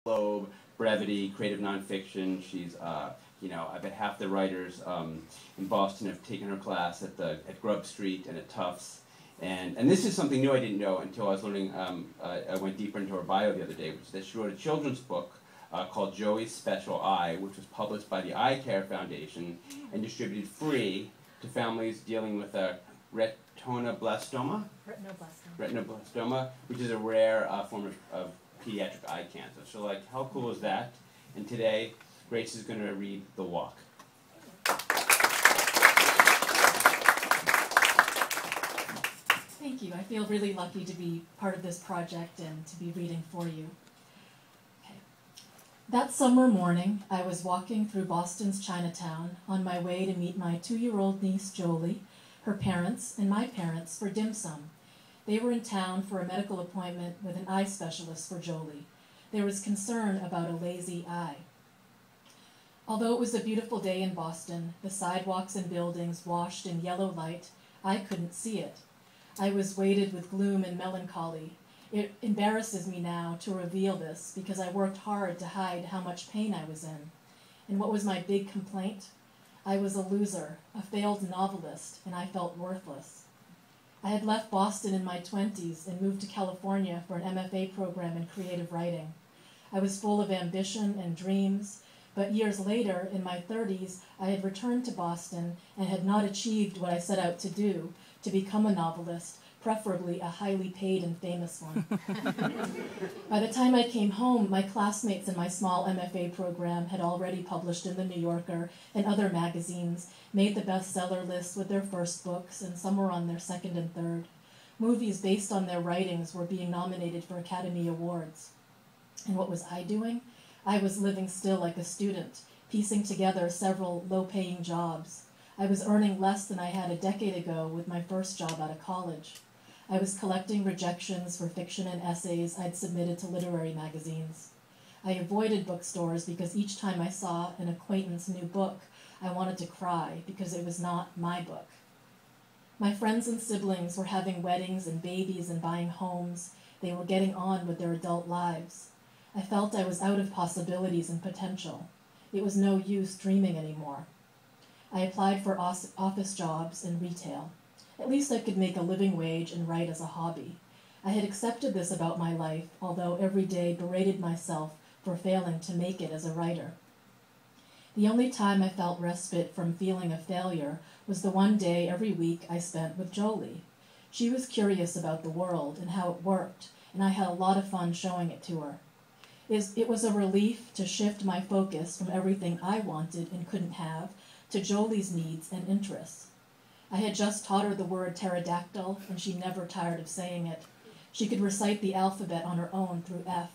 Globe, brevity, creative nonfiction. She's, I bet half the writers in Boston have taken her class at Grub Street and at Tufts. And this is something new I didn't know until I was learning, I went deeper into her bio the other day, which is that she wrote a children's book called Joey's Special Eye, which was published by the Eye Care Foundation and distributed free to families dealing with a retinoblastoma, which is a rare form of pediatric eye cancer. So, like, how cool is that? And today, Grace is going to read The Walk. Thank you. I feel really lucky to be part of this project and to be reading for you. Okay. That summer morning, I was walking through Boston's Chinatown on my way to meet my 2-year-old niece, Jolie, her parents, and my parents for dim sum. They were in town for a medical appointment with an eye specialist for Jolie. There was concern about a lazy eye. Although it was a beautiful day in Boston, the sidewalks and buildings washed in yellow light, I couldn't see it. I was weighted with gloom and melancholy. It embarrasses me now to reveal this because I worked hard to hide how much pain I was in. And what was my big complaint? I was a loser, a failed novelist, and I felt worthless. I had left Boston in my 20s and moved to California for an MFA program in creative writing. I was full of ambition and dreams, but years later, in my 30s, I had returned to Boston and had not achieved what I set out to do, to become a novelist, preferably a highly paid and famous one. By the time I came home, my classmates in my small MFA program had already published in The New Yorker and other magazines, made the bestseller lists with their first books, and some were on their second and third. Movies based on their writings were being nominated for Academy Awards. And what was I doing? I was living still like a student, piecing together several low-paying jobs. I was earning less than I had a decade ago with my first job out of college. I was collecting rejections for fiction and essays I'd submitted to literary magazines. I avoided bookstores because each time I saw an acquaintance' new book, I wanted to cry because it was not my book. My friends and siblings were having weddings and babies and buying homes. They were getting on with their adult lives. I felt I was out of possibilities and potential. It was no use dreaming anymore. I applied for office jobs in retail. At least I could make a living wage and write as a hobby. I had accepted this about my life, although every day berated myself for failing to make it as a writer. The only time I felt respite from feeling a failure was the one day every week I spent with Jolie. She was curious about the world and how it worked, and I had a lot of fun showing it to her. It was a relief to shift my focus from everything I wanted and couldn't have to Jolie's needs and interests. I had just taught her the word pterodactyl, and she never tired of saying it. She could recite the alphabet on her own through F.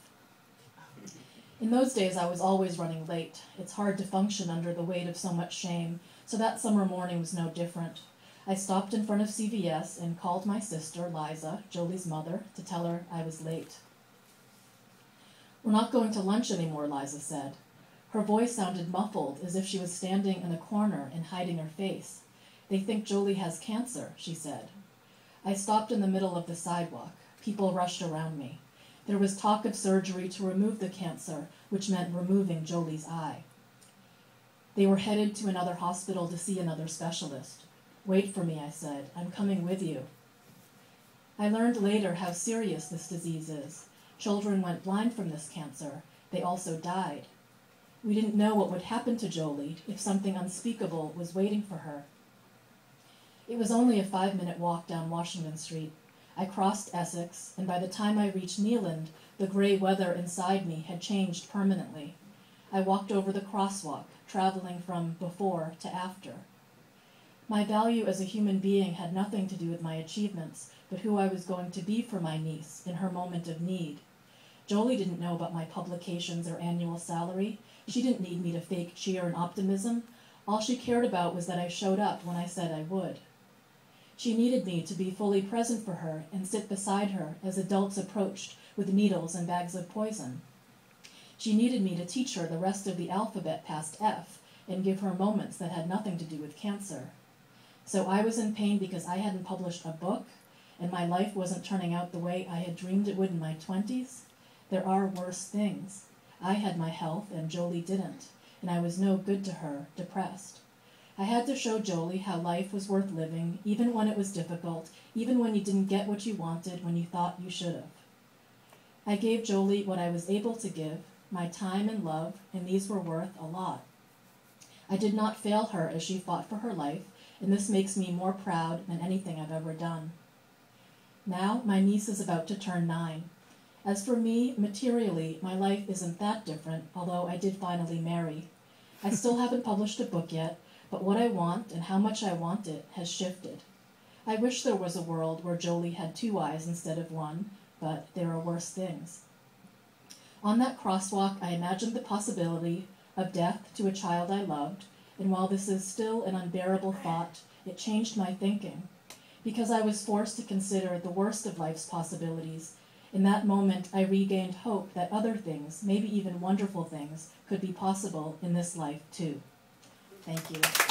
In those days, I was always running late. It's hard to function under the weight of so much shame, so that summer morning was no different. I stopped in front of CVS and called my sister, Liza, Jolie's mother, to tell her I was late. "We're not going to lunch anymore," Liza said. Her voice sounded muffled, as if she was standing in a corner and hiding her face. "They think Jolie has cancer," she said. I stopped in the middle of the sidewalk. People rushed around me. There was talk of surgery to remove the cancer, which meant removing Jolie's eye. They were headed to another hospital to see another specialist. "Wait for me," I said. "I'm coming with you." I learned later how serious this disease is. Children went blind from this cancer. They also died. We didn't know what would happen to Jolie if something unspeakable was waiting for her. It was only a 5-minute walk down Washington Street. I crossed Essex, and by the time I reached Neeland, the gray weather inside me had changed permanently. I walked over the crosswalk, traveling from before to after. My value as a human being had nothing to do with my achievements, but who I was going to be for my niece in her moment of need. Jolie didn't know about my publications or annual salary. She didn't need me to fake cheer and optimism. All she cared about was that I showed up when I said I would. She needed me to be fully present for her and sit beside her as adults approached with needles and bags of poison. She needed me to teach her the rest of the alphabet past F and give her moments that had nothing to do with cancer. So I was in pain because I hadn't published a book, and my life wasn't turning out the way I had dreamed it would in my 20s. There are worse things. I had my health and Jolie didn't, and I was no good to her, depressed. I had to show Jolie how life was worth living, even when it was difficult, even when you didn't get what you wanted when you thought you should have. I gave Jolie what I was able to give, my time and love, and these were worth a lot. I did not fail her as she fought for her life, and this makes me more proud than anything I've ever done. Now my niece is about to turn 9. As for me, materially, my life isn't that different, although I did finally marry. I still haven't published a book yet, but what I want and how much I want it has shifted. I wish there was a world where Jolie had 2 eyes instead of 1, but there are worse things. On that crosswalk, I imagined the possibility of death to a child I loved, and while this is still an unbearable thought, it changed my thinking. Because I was forced to consider the worst of life's possibilities, in that moment I regained hope that other things, maybe even wonderful things, could be possible in this life too. Thank you.